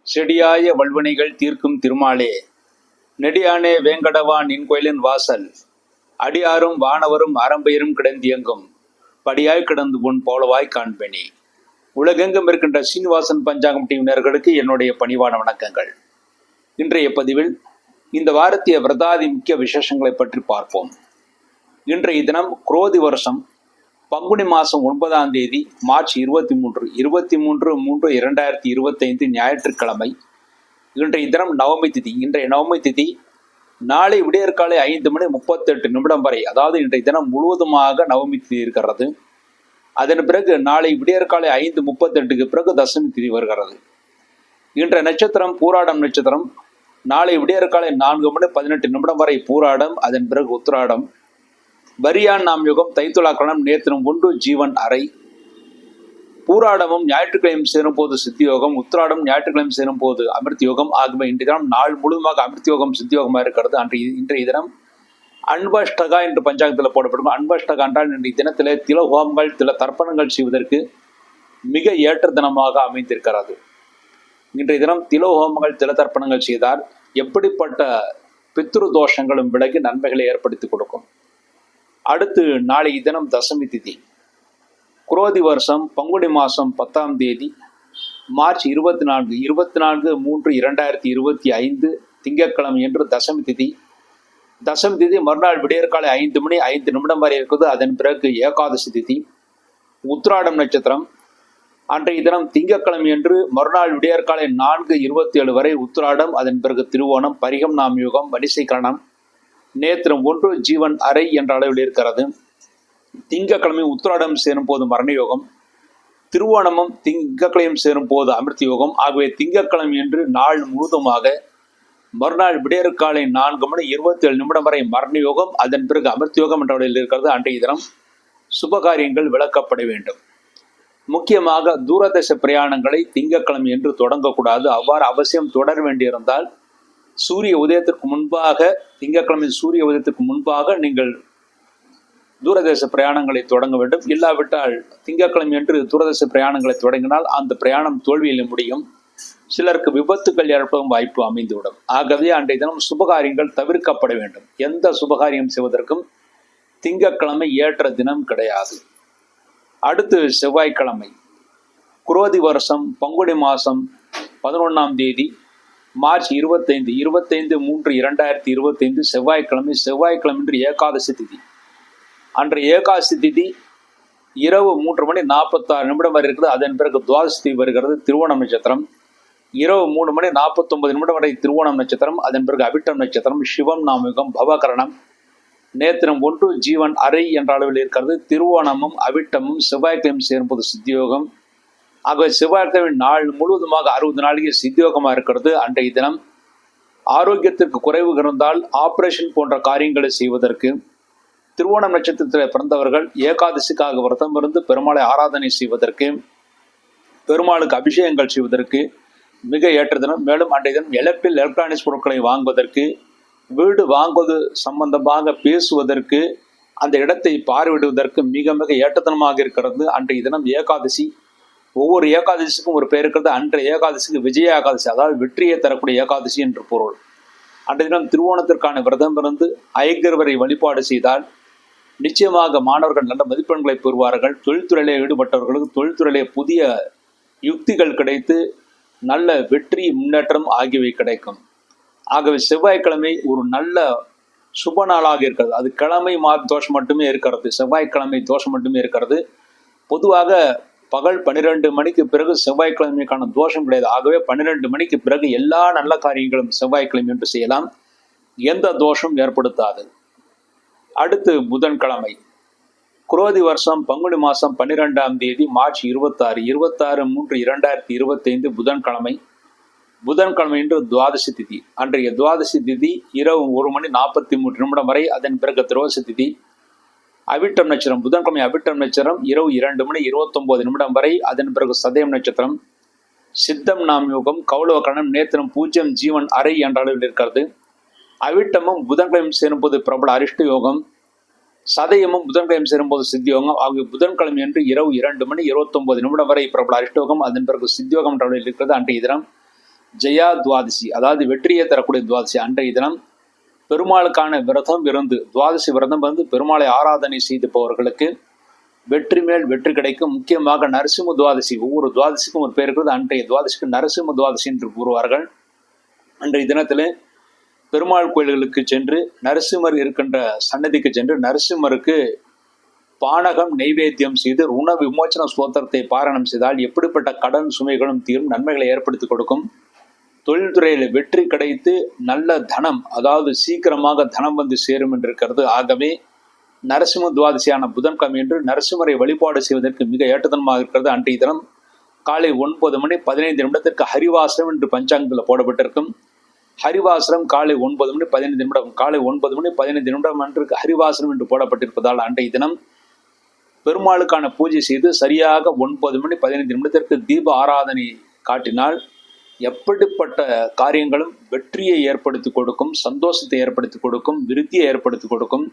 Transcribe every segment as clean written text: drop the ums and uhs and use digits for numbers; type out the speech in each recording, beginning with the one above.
செடியாய வல்வினைகள் தீர்க்கும் திருமாலே, நெடியானே வேங்கடவா நின் கோயிலின் வாசல், அடியாரும் வானவரும் அறம்பெயரும் கிடந்தியங்கும் படியாய் கிடந்து உன் போலவாய் காண்பேனே. உலகெங்கும் இருக்கின்ற சீனிவாசன் பஞ்சாங்கம் டீவினர்களுக்கு என்னுடைய பணிவான வணக்கங்கள். இன்றைய பதிவில் இந்த வாரத்திய விரதாதி முக்கிய விசேஷங்களை பற்றி பார்ப்போம். இன்றைய தினம் குரோதி வருஷம் பங்குனி மாதம் 9ஆம் தேதி மார்ச் 23/3/2025 ஞாயிற்றுக்கிழமை. இன்றைய தினம் நவமி திதி. இன்றைய நவமி திதி நாளை விடியற்காலை 5:38 வரை, அதாவது இன்றைய தினம் முழுவதுமாக நவமி திதி இருக்கிறது. அதன் பிறகு நாளை விடியற்காலை 5:38 பிறகு தசமி திதி வருகிறது. இன்றைய நட்சத்திரம் பூராடம் நட்சத்திரம். நாளை விடியற்காலை 4:18 வரை பூராடம், அதன் பிறகு உத்திராடம். வரியான் நாம் யுகம் தைத்துலாக்கணம் நேத்திரம் 1 ஜீவன் அறை. பூராடமும் ஞாயிற்றுக்கிழமை சேரும் போது சித்தி யோகம், உத்திராடம் ஞாயிற்றுக்கிழமை சேரும் போது அமிர்த யோகம். ஆகவே இன்றைய தினம் நாள் முழுவதுமாக அமிர்த யோகம் சித்தி யோகமாக இருக்கிறது. இன்றைய தினம் அன்பாஷ்டகா என்று பஞ்சாங்கத்தில் போடப்படும். அன்பாஷ்டகா என்றால் இன்றைய தினத்தில் தில ஹோமங்கள் தில தர்ப்பணங்கள் செய்வதற்கு மிக ஏற்ற தினமாக அமைந்திருக்கிறது. இன்றைய தினம் தில ஹோமங்கள் தில தர்ப்பணங்கள் செய்தால் எப்படிப்பட்ட பித்ரு தோஷங்களும் விலகி நன்மைகளை ஏற்படுத்தி கொடுக்கும். அடுத்து நாளைய தினம் தசமி திதி. குரோதி வருஷம் பங்குனி மாதம் 10ஆம் தேதி மார்ச் 24/3/2025 திங்கட்கிழமை என்று தசமி திதி. தசமி திதி மறுநாள் விடியற்காலை 5:05 வரை இருக்குது. அதன் பிறகு ஏகாதசி திதி. உத்திராடம் நட்சத்திரம். அன்றைய தினம் திங்கட்கிழமை என்று மறுநாள் விடியற்காலை 4:27 வரை உத்திராடம், அதன் பிறகு திருவோணம். பரிகம் நாம் யுகம் வனிசை கரணம் நேத்திரம் 1 ஜீவன் அறை என்ற அளவில் இருக்கிறது. திங்கக்கிழமை உத்திராடம் சேரும் போது மரண யோகம், திருவோணமும் திங்கக்கிழமையும் சேரும் போது அமிர்த யோகம். ஆகவே திங்கக்கிழமை என்று நாள் முழுவதுமாக மறுநாள் விடியற்காலை 4:27 வரை மரண யோகம், அதன் பிறகு அமிர்த யோகம் என்ற அளவில் இருக்கிறது. அன்றைய தினம் சுபகாரியங்கள் விளக்கப்பட வேண்டும். முக்கியமாக தூரதேச பிரயாணங்களை திங்கக்கிழமை என்று தொடங்கக்கூடாது. அவ்வாறு அவசியம் தொடர வேண்டியிருந்தால் சூரிய உதயத்திற்கு முன்பாக, திங்கட்கிழமை சூரிய உதயத்திற்கு முன்பாக நீங்கள் தூரதேச பிரயாணங்களை தொடங்க வேண்டும். இல்லாவிட்டால் திங்கட்கிழமை என்று தூரதேச பிரயாணங்களை தொடங்கினால் அந்த பிரயாணம் தோல்வியில் முடியும். சிலருக்கு விபத்துக்கள் ஏற்படும் வாய்ப்பு அமைந்துவிடும். ஆகவே அன்றைய தினம் சுபகாரியங்கள் தவிர்க்கப்பட வேண்டும். எந்த சுபகாரியம் செய்வதற்கும் திங்கட்கிழமை ஏற்ற தினம் கிடையாது. அடுத்து செவ்வாய்க்கிழமை. குரோதி வருஷம் பங்குனி மாதம் 11ஆம் தேதி மார்ச் 25/3/2025 செவ்வாய்க்கிழமை. செவ்வாய்க்கிழமை என்று ஏகாதசி திதி. அன்றைய ஏகாதசி திதி இரவு 3:46 வரை இருக்கிறது. அதன் பிறகு துவாதசி திதி வருகிறது. திருவோணம் நட்சத்திரம். இரவு 3:49 வரை திருவோணம் நட்சத்திரம், அதன் பிறகு அவிட்டம் நட்சத்திரம். சிவம் நாமயுகம் பவகரணம் நேத்திரம் 1 ஜீவன் அறை என்ற அளவில் இருக்கிறது. திருவோணமும் அவிட்டமும் செவ்வாய்க்கிழமை சேரும்போது சித்தியோகம். ஆகவே செவ்வாய்க்கிழமை நாள் முழுவதுமாக 60 நாளைக்கு சித்தியோகமாக இருக்கிறது. அன்றைய தினம் ஆரோக்கியத்திற்கு குறைவு இருந்தால் ஆபரேஷன் போன்ற காரியங்களை செய்வதற்கு, திருவோணம் நட்சத்திரத்தில் பிறந்தவர்கள் ஏகாதசிக்காக விரதம் இருந்து பெருமாளை ஆராதனை செய்வதற்கு, பெருமாளுக்கு அபிஷேகங்கள் செய்வதற்கு மிக ஏற்ற தினம். மேலும் அன்றைய தினம் எலக்ட்ரானிக்ஸ் பொருட்களை வாங்குவதற்கு, வீடு வாங்குவது சம்பந்தமாக பேசுவதற்கு, அந்த இடத்தை பார்வையிடுவதற்கு மிக மிக ஏற்றத்தனமாக இருக்கிறது. அன்றைய தினம் ஏகாதசி. ஒவ்வொரு ஏகாதசிக்கும் ஒரு பெயர் இருக்கிறது. அன்றைய ஏகாதசிக்கு விஜய ஏகாதசி, அதாவது வெற்றியை தரக்கூடிய ஏகாதசி என்று பொருள். அன்றைய தினம் திருவோணத்திற்கான விரதம் இருந்து ஐக்கிரவரை வழிபாடு செய்தால் நிச்சயமாக மாணவர்கள் நல்ல மதிப்பெண்களை பெறுவார்கள். தொழில்துறையிலே ஈடுபட்டவர்களுக்கு தொழில்துறையிலே புதிய யுக்திகள் கிடைத்து நல்ல வெற்றி முன்னேற்றம் ஆகியவை கிடைக்கும். ஆகவே செவ்வாய்க்கிழமை ஒரு நல்ல சுப நாளாக இருக்கிறது. அது கிழமை தோஷம் மட்டுமே இருக்கிறது. செவ்வாய்க்கிழமை தோஷம் மட்டுமே இருக்கிறது. பொதுவாக பகல் 12 மணிக்கு பிறகு செவ்வாய்க்கிழமைக்கான தோஷம் கிடையாது. ஆகவே 12 மணிக்கு பிறகு எல்லா நல்ல காரியங்களும் செவ்வாய்க்கிழமை என்று செய்யலாம். எந்த தோஷம் ஏற்படுத்தாது. அடுத்து புதன்கிழமை. குரோதி வருஷம் பங்குனி மாதம் 12ஆம் தேதி மார்ச் 26/3/2025 புதன்கிழமை. புதன்கிழமை என்று துவாதசி திதி. அன்றைய துவாதசி திதி இரவு 1:43 வரை, அதன் பிறகு திரோதசி திதி. அவிட்டம் நட்சத்திரம். புதன்கிழமை அவிட்டம் நட்சத்திரம் இரவு 2:29 வரை, அதன் பிறகு சதயம் நட்சத்திரம். சித்தம் நாம் யோகம் கௌளவ கரணம் நேத்திரம் 0 ஜீவன் அறை என்ற அளவில் இருக்கிறது. அவிட்டமும் புதன்கிழமை சேரும்போது பிரபல அரிஷ்ட யோகம், சதயமும் புதன்கிழமை சேரும்போது சித்தியோகம். ஆகிய புதன்கிழமை என்று இரவு 2:29 வரை பிரபல அரிஷ்ட யோகம், அதன் பிறகு சித்தியோகம் என்ற அளவில் இருக்கிறது. அன்றைய தினம் ஜெயா துவாதசி, அதாவது வெற்றியை தரக்கூடிய துவாதசி அன்றைய தினம் பெருமாளுக்கான விரதம் இருந்து, துவாதசி விரதம் இருந்து பெருமாளை ஆராதனை செய்துப்பவர்களுக்கு வெற்றி மேல் வெற்றி கிடைக்கும். முக்கியமாக நரசிம்ம துவாதசி, ஒவ்வொரு துவாதசிக்கும் ஒரு பேர் இருக்கிறது. அன்றைய துவாதசிக்கு நரசிம்ம துவாதசி என்று கூறுவார்கள். அன்றைய தினத்தில் பெருமாள் கோயில்களுக்கு சென்று நரசிம்மர் இருக்கின்ற சன்னதிக்கு சென்று நரசிம்மருக்கு பானகம் நெய்வேத்தியம் செய்து ருண விமோச்சன ஸ்தோத்திரத்தை பாராயணம் செய்தால் எப்படிப்பட்ட கடன் சுமைகளும் தீரும், நன்மைகளை ஏற்படுத்தி கொடுக்கும். தொழில்துறையில் வெற்றி கிடைத்து நல்ல தனம், அதாவது சீக்கிரமாக தனம் வந்து சேரும் என்று இருக்கிறது. ஆகவே நரசிம்ம துவாதசியான புதன்கிழமை என்று நரசிம்மரை வழிபாடு செய்வதற்கு மிக ஏற்றதனமாக இருக்கிறது. அன்றைய தினம் காலை 9 மணி 15 நிமிடத்திற்கு ஹரிவாசனம் என்று பஞ்சாங்கத்தில் போடப்பட்டிருக்கும். ஹரிவாசனம் காலை 9 மணி 15 நிமிடம், காலை 9 மணி 15 நிமிடம் அன்று ஹரிவாசனம் என்று போடப்பட்டிருப்பதால் அன்றைய தினம் பெருமாளுக்கான பூஜை செய்து சரியாக 9 மணி 15 நிமிடத்திற்கு தீப ஆராதனை காட்டினால் எப்படிப்பட்ட காரியங்களும் வெற்றியை ஏற்படுத்தி கொடுக்கும், சந்தோஷத்தை ஏற்படுத்தி கொடுக்கும், விருத்தியை ஏற்படுத்தி கொடுக்கும்,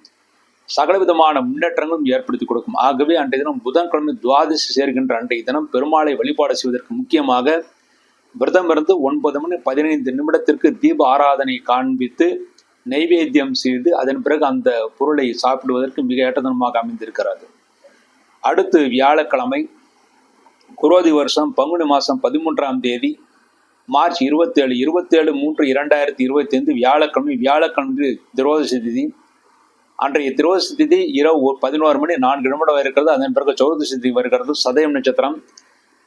சகலவிதமான முன்னேற்றங்களும் ஏற்படுத்தி கொடுக்கும். ஆகவே அன்றைய தினம் புதன்கிழமை துவாதசி சேர்கின்ற அன்றைய தினம் பெருமாளை வழிபாடு செய்வதற்கு முக்கியமாக விரதம் இருந்து 9 மணி 15 நிமிடத்திற்கு தீப ஆராதனை காண்பித்து நைவேத்தியம் செய்து அதன் பிறகு அந்த பொருளை சாப்பிடுவதற்கு மிக ஏற்றதனமாக அமைந்திருக்கிறது. அடுத்து வியாழக்கிழமை, குரோதி வருஷம் பங்குனி மாதம் 13ஆம் தேதி மார்ச் 27/3/2025 வியாழக்கிழமை திரோதசி திதி. அன்றைய திரோதசி திதி இரவு 11 மணி 4 நிமிடம் இருக்கிறது. அதன் பிறகு சௌர்தசி திதி வருகிறது. சதயம் நட்சத்திரம்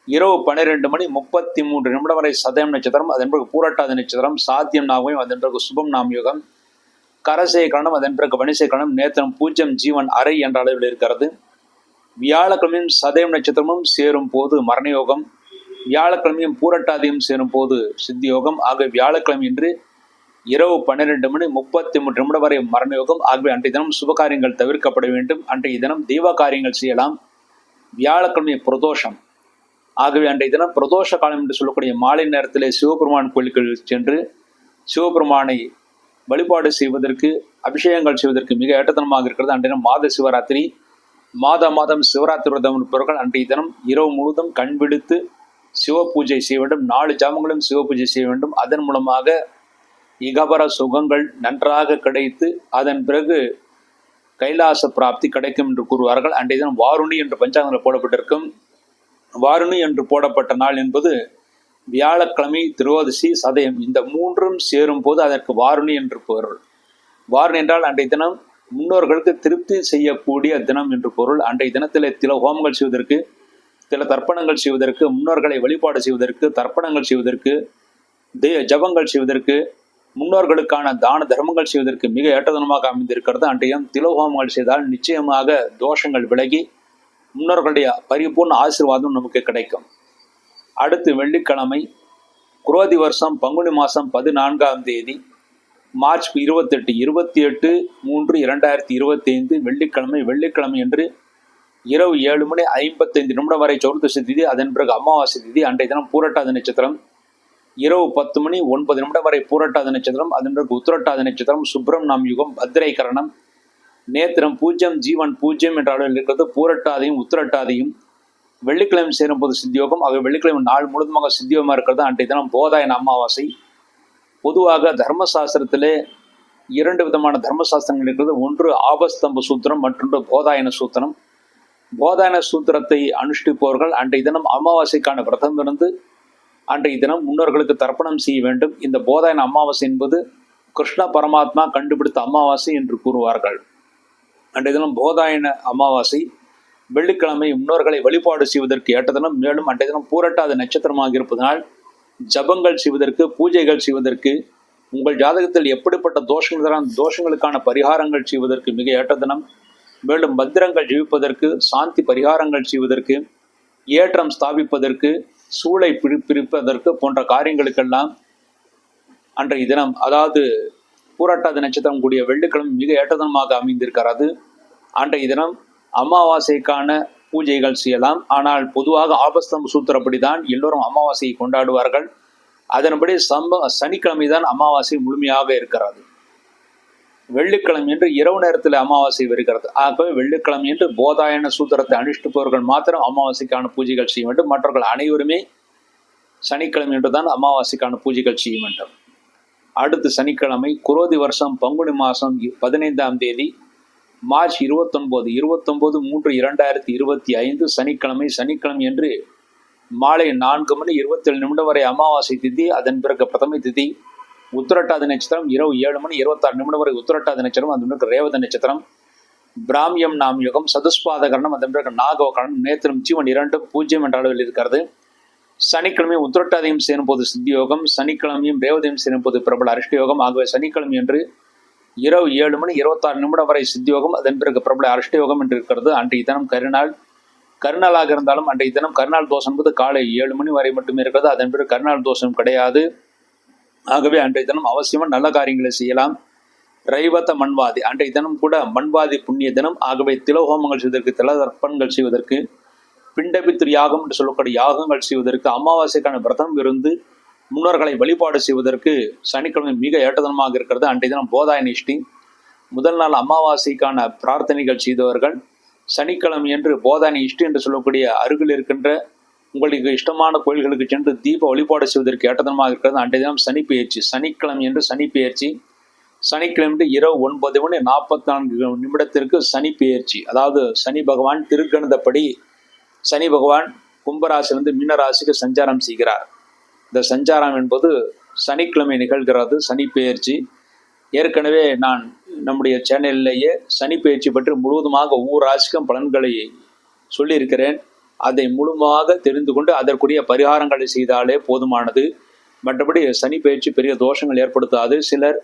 இரவு 12 மணி 33 நிமிடம் வரை சதயம் நட்சத்திரம். அதன் பிறகு பூரட்டாதி நட்சத்திரம், சாத்தியம் நாமயம், அதன் பிறகு சுபம் நாமயோகம், கரசை கரணம், அதன் பிறகு வணிசை கரணம், நேத்திரம் பூஜ்யம் ஜீவன் அறை என்ற அளவில் இருக்கிறது. வியாழக்கிழமையும் சதயம் நட்சத்திரமும் சேரும் போது மரணயோகம், வியாழக்கிழமையும் பூரட்டாதியும் சேரும் போது சித்தி யோகம். ஆக வியாழக்கிழமை இன்று இரவு 12 மணி 33 நிமிடம் வரை மரணயோகம். ஆகவே அன்றைய தினம் சுபகாரியங்கள் தவிர்க்கப்பட வேண்டும். அன்றைய தினம் தெய்வ காரியங்கள் செய்யலாம். வியாழக்கிழமை பிரதோஷம். ஆகவே அன்றைய தினம் பிரதோஷ காலம் என்று சொல்லக்கூடிய மாலை நேரத்திலே சிவபெருமான் கோயிலுக்கு சென்று சிவபெருமானை வழிபாடு செய்வதற்கு, அபிஷேகங்கள் செய்வதற்கு மிக ஏற்றத்தனமாக இருக்கிறது. அன்றைய தினம் மாத சிவராத்திரி, மாதம் சிவராத்திரி விரதம் இருப்பவர்கள் அன்றைய தினம் இரவு முழுவதும் கண் விழித்து சிவ பூஜை செய்ய வேண்டும். 4 ஜாமங்களும் சிவ பூஜை செய்ய வேண்டும். அதன் மூலமாக இகபர சுகங்கள் நன்றாக கிடைத்து அதன் பிறகு கைலாச பிராப்தி கிடைக்கும் என்று கூறுவார்கள். அன்றைய தினம் வாருணி என்று பஞ்சாங்கத்தில் போடப்பட்டிருக்கும். வாருணி என்று போடப்பட்ட நாள் என்பது வியாழக்கிழமை, திரோதசி, சதயம், இந்த 3ம் சேரும் போது அதற்கு வாருணி என்று பொருள். வாருணி என்றால் அன்றைய தினம் முன்னோர்களுக்கு திருப்தி செய்யக்கூடிய தினம் என்று பொருள். அன்றைய தினத்தில் சில ஹோமங்கள் செய்வதற்கு, சில தர்ப்பணங்கள் செய்வதற்கு, முன்னோர்களை வழிபாடு செய்வதற்கு, தர்ப்பணங்கள் செய்வதற்கு, ஜபங்கள் செய்வதற்கு, முன்னோர்களுக்கான தான தர்மங்கள் செய்வதற்கு மிக ஏற்றதனமாக அமைந்திருக்கிறது. அன்றைய திலோகோமங்கள் செய்தால் நிச்சயமாக தோஷங்கள் விலகி முன்னோர்களுடைய பரிபூர்ண ஆசீர்வாதம் நமக்கு கிடைக்கும். அடுத்து வெள்ளிக்கிழமை, குரோதி வருஷம் பங்குனி மாதம் 14ஆம் தேதி மார்ச் 28/3/2025 வெள்ளிக்கிழமை என்று இரவு 7 மணி 55 நிமிடம் வரை சௌர்தசி திதி. அதன் பிறகு அமாவாசை திதி. அன்றைய தினம் பூரட்டாதி நட்சத்திரம். இரவு 10 மணி 9 நிமிடம் வரை பூரட்டாதி நட்சத்திரம். அதன் பிறகு உத்திரட்டாதி நட்சத்திரம், சுப்ரம் நாம் யுகம், பத்திரை கரணம், நேத்திரம் பூஜ்யம் ஜீவன் பூஜ்யம் என்ற அளவில் இருக்கிறது. பூரட்டாதியும் உத்திரட்டாதியும் வெள்ளிக்கிழமை சேரும் போது சித்தியோகம். ஆக வெள்ளிக்கிழமை நாள் முழுவதுமாக சித்தியோகமாக இருக்கிறது. அன்றைய தினம் போதாயன அமாவாசை. பொதுவாக தர்மசாஸ்திரத்திலே 2 விதமான தர்மசாஸ்திரங்கள் இருக்கிறது. ஒன்று ஆபஸ்தம்ப சூத்திரம், மற்றொன்று போதாயன சூத்திரம். போதாயன சூத்திரத்தை அனுஷ்டிப்பவர்கள் அன்றைய தினம் அமாவாசைக்கான விரதம் இருந்து அன்றைய தினம் முன்னோர்களுக்கு தர்ப்பணம் செய்ய வேண்டும். இந்த போதாயன அமாவாசை என்பது கிருஷ்ண பரமாத்மா கண்டுபிடித்த அமாவாசை என்று கூறுவார்கள். அன்றைய தினம் போதாயன அமாவாசை வெள்ளிக்கிழமை முன்னோர்களை வழிபாடு செய்வதற்கு ஏற்ற தினம். மேலும் அன்றைய தினம் பூரட்டாத நட்சத்திரமாக இருப்பதனால் ஜபங்கள் செய்வதற்கு, பூஜைகள் செய்வதற்கு, உங்கள் ஜாதகத்தில் எப்படிப்பட்ட தோஷங்களுக்கான பரிகாரங்கள் செய்வதற்கு மிக ஏற்ற தினம். மேலும் மந்திரங்கள் ஜெபிப்பதற்கு, சாந்தி பரிகாரங்கள் செய்வதற்கு, ஏற்றம் ஸ்தாபிப்பதற்கு, சூளை பிரிப்பதற்கு போன்ற காரியங்களுக்கெல்லாம் அன்றைய தினம், அதாவது பூரட்டாதி நட்சத்திரம் கூடிய வெள்ளிக்கிழமை மிக ஏற்றதனமாக அமைந்திருக்கிறது. அன்றைய தினம் அமாவாசைக்கான பூஜைகள் செய்யலாம். ஆனால் பொதுவாக ஆபஸ்தம்ப சூத்திரப்படிதான் எல்லோரும் அமாவாசையை கொண்டாடுவார்கள். அதன்படி சனிக்கிழமை தான் அமாவாசை முழுமையாக இருக்கிறது. வெள்ளிக்கிழமை என்று இரவு நேரத்தில் அமாவாசை வருகிறது. ஆகவே வெள்ளிக்கிழமை என்று போதாயன சூத்திரத்தை அனுஷ்டிப்பவர்கள் மாத்திரம் அமாவாசைக்கான பூஜைகள் செய்ய வேண்டும். மற்றவர்கள் அனைவருமே சனிக்கிழமை என்றுதான் அமாவாசைக்கான பூஜைகள் செய்ய வேண்டும். அடுத்து சனிக்கிழமை குரோதி வருஷம் பங்குனி மாதம் 15ஆம் தேதி மார்ச் 29/3/2025 சனிக்கிழமை என்று மாலை 4:27 வரை அமாவாசை திதி. அதன் பிறகு பிரதமை திதி, உத்திரட்டாதி நட்சத்திரம் இரவு 7:26 வரை உத்திரட்டாதி நட்சத்திரம், அதன் பிறகு ரேவதி நட்சத்திரம், பிராமியம் நாம் யுகம், சதுஸ்பாதகரணம், அதன் பிறகு நாகவகரணம், நேத்திரம் ஜீவன் 2 பூஜ்யம் என்ற அளவில் இருக்கிறது. சனிக்கிழமையும் உத்திரட்டாதியும் சேரும் போது சித்தி யோகம், சனிக்கிழமையும் ரேவதியும் சேரும் போது பிரபல அரிஷ்ட யோகம். ஆகவே சனிக்கிழமை என்று இரவு 7:26 வரை சித்தி யோகம், அதன் பிறகு பிரபல அரிஷ்ட யோகம் என்று இருக்கிறது. அன்றைய தினம் கருநாளாக இருந்தாலும் அன்றைய தினம் கருநாள் தோஷம் என்பது காலை 7 மணி வரை மட்டுமே இருக்கிறது. அதன் பிறகு கருநாள் தோஷம் கிடையாது. ஆகவே அன்றைய தினம் அவசியமாக நல்ல காரியங்களை செய்யலாம். ரைவத்த மண்வாதி அன்றைய தினம் கூட மண்வாதி புண்ணிய தினம். ஆகவே திலோகோமங்கள் செய்வதற்கு, திலதர்ப்பணங்கள் செய்வதற்கு, பிண்டபித்திரு யாகம் என்று சொல்லக்கூடிய யாகங்கள் செய்வதற்கு, அமாவாசைக்கான விரதம் இருந்து முன்னோர்களை வழிபாடு செய்வதற்கு சனிக்கிழமை மிக ஏற்றதனமாக இருக்கிறது. அன்றைய தினம் போதாய நிஷ்டி, முதல் நாள் அமாவாசைக்கான பிரார்த்தனைகள் செய்தவர்கள் சனிக்கிழமை என்று போதாய இஷ்டி என்று சொல்லக்கூடிய அருகில் இருக்கின்ற உங்களுக்கு இஷ்டமான கோயில்களுக்கு சென்று தீப வழிபாடு செய்வதற்கு ஏற்றதனமாக இருக்கிறது. அன்றைய தினம் சனி பெயர்ச்சி, சனிக்கிழமை என்று சனி பெயர்ச்சி. சனிக்கிழமை இரவு 9:44 சனி பெயர்ச்சி. அதாவது சனி பகவான் திருக்கணிதப்படி சனி பகவான் கும்பராசிலிருந்து மீனராசிக்கு சஞ்சாரம் செய்கிறார். இந்த சஞ்சாரம் என்பது சனிக்கிழமை நிகழ்கிறது, சனி பெயர்ச்சி. ஏற்கனவே நான் நம்முடைய சேனலிலேயே சனி பெயர்ச்சி பற்றி முழுவதுமாக ஒவ்வொரு ராசிக்கும் பலன்களை சொல்லியிருக்கிறேன். அதை முழுமையாக தெரிந்து கொண்டு அதற்குரிய பரிகாரங்களை செய்தாலே போதுமானது. மற்றபடி சனி பெயர்ச்சி பெரிய தோஷங்கள் ஏற்படுத்தாது. சிலர்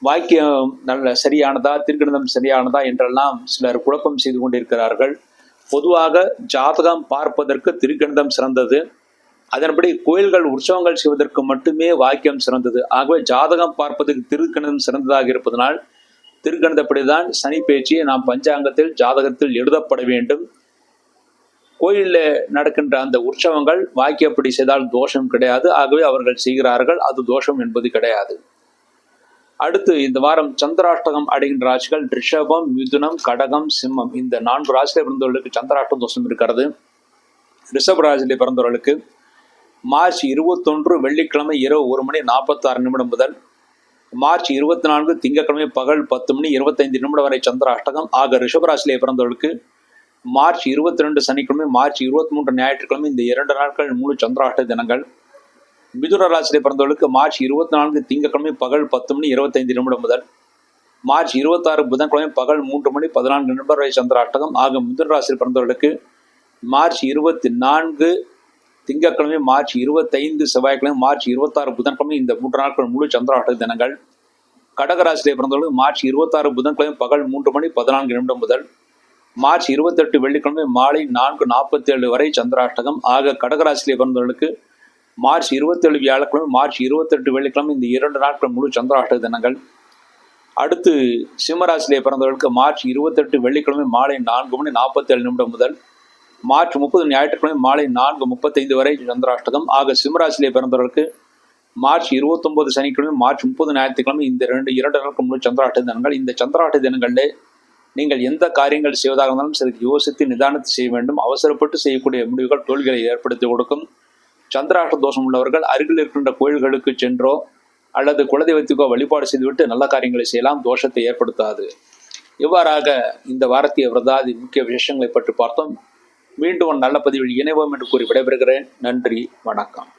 வாக்கியம் நல்ல சரியானதா, திருக்கணிதம் சரியானதா என்றெல்லாம் சிலர் குழப்பம் செய்து கொண்டிருக்கிறார்கள். பொதுவாக ஜாதகம் பார்ப்பதற்கு திருக்கணிதம் சிறந்தது. அதன்படி கோயில்கள் உற்சவங்கள் செய்வதற்கு மட்டுமே வாக்கியம் சிறந்தது. ஆகவே ஜாதகம் பார்ப்பதற்கு திருக்கணிதம் சிறந்ததாக இருப்பதனால் திருக்கணிதப்படிதான் சனி பெயர்ச்சியை நாம் பஞ்சாங்கத்தில் ஜாதகத்தில் எழுதப்பட வேண்டும். கோயிலில் நடக்கின்ற அந்த உற்சவங்கள் வாக்கியப்படி செய்தால் தோஷம் கிடையாது. ஆகவே அவர்கள் செய்கிறார்கள், அது தோஷம் என்பது கிடையாது. அடுத்து இந்த வாரம் சந்திராஷ்டகம் அடைகின்ற ராசிகள் ரிஷபம், மிதுனம், கடகம், சிம்மம். இந்த 4 ராசியில பிறந்தவர்களுக்கு சந்திராஷ்டக தோஷம் இருக்கிறது. ரிஷப ராசியில பிறந்தவர்களுக்கு மார்ச் 21 வெள்ளிக்கிழமை இரவு 1:46 முதல் மார்ச் 24 திங்கட்கிழமை பகல் 10:25 வரை சந்திராஷ்டகம். ஆக ரிஷபராசியிலே பிறந்தவர்களுக்கு மார்ச் 22 சனிக்கிழமை, மார்ச் 23 ஞாயிற்றுக்கிழமை, இந்த 2 நாட்கள் முழு சந்திராஷ்டக தினங்கள். மிதுன ராசியிலே பிறந்தவர்களுக்கு மார்ச் 24 திங்கட்கிழமை பகல் 10:25 முதல் மார்ச் 26 புதன்கிழமை பகல் 3:14 வரை சந்திராஷ்டகம். ஆக மிதுன ராசியில் பிறந்தவர்களுக்கு மார்ச் 24 திங்கட்கிழமை, மார்ச் 25 செவ்வாய்க்கிழமை, மார்ச் 26 புதன்கிழமை, இந்த 3 நாட்கள் முழு சந்திராஷ்டக தினங்கள். கடகராசியிலே பிறந்தவர்களுக்கு மார்ச் 26 புதன்கிழமை பகல் 3:14 முதல் மார்ச் 28 வெள்ளிக்கிழமை மாலை 4:47 வரை சந்திராஷ்டகம். ஆக கடகராசியிலே பிறந்தவர்களுக்கு மார்ச் 27 வியாழக்கிழமை, மார்ச் 28 வெள்ளிக்கிழமை, இந்த 2 நாட்கள் முழு சந்திராஷ்டக தினங்கள். அடுத்து சிம்மராசியிலே பிறந்தவர்களுக்கு மார்ச் 28 வெள்ளிக்கிழமை மாலை 4:47 முதல் மார்ச் 30 ஞாயிற்றுக்கிழமை மாலை 4:35 வரை சந்திராஷ்டகம். ஆக சிம்மராசியிலே பிறந்தவர்களுக்கு மார்ச் 29 சனிக்கிழமை, மார்ச் 30 ஞாயிற்றுக்கிழமை, இந்த 2 நாட்கள் முழு சந்திராஷ்டக தினங்கள். இந்த சந்திராஷ்டக தினங்களிலே நீங்கள் எந்த காரியங்கள் செய்வதாக இருந்தாலும் சிறிது யோசித்து நிதானத்தை செய்ய வேண்டும். அவசரப்பட்டு செய்யக்கூடிய முடிவுகள் தோல்விகளை ஏற்படுத்தி கொடுக்கும். சந்திராஷ்ட தோஷம் உள்ளவர்கள் அருகில் இருக்கின்ற கோயில்களுக்கு சென்றோ அல்லது குலதெய்வத்துக்கோ வழிபாடு செய்துவிட்டு நல்ல காரியங்களை செய்யலாம், தோஷத்தை ஏற்படுத்தாது. இவ்வாறாக இந்த வாரத்திய விரதாதி முக்கிய விசேஷங்களை பற்றி பார்த்தோம். மீண்டும் நல்ல பதிவில் இணைவோம் என்று கூறி விடைபெறுகிறேன். நன்றி, வணக்கம்.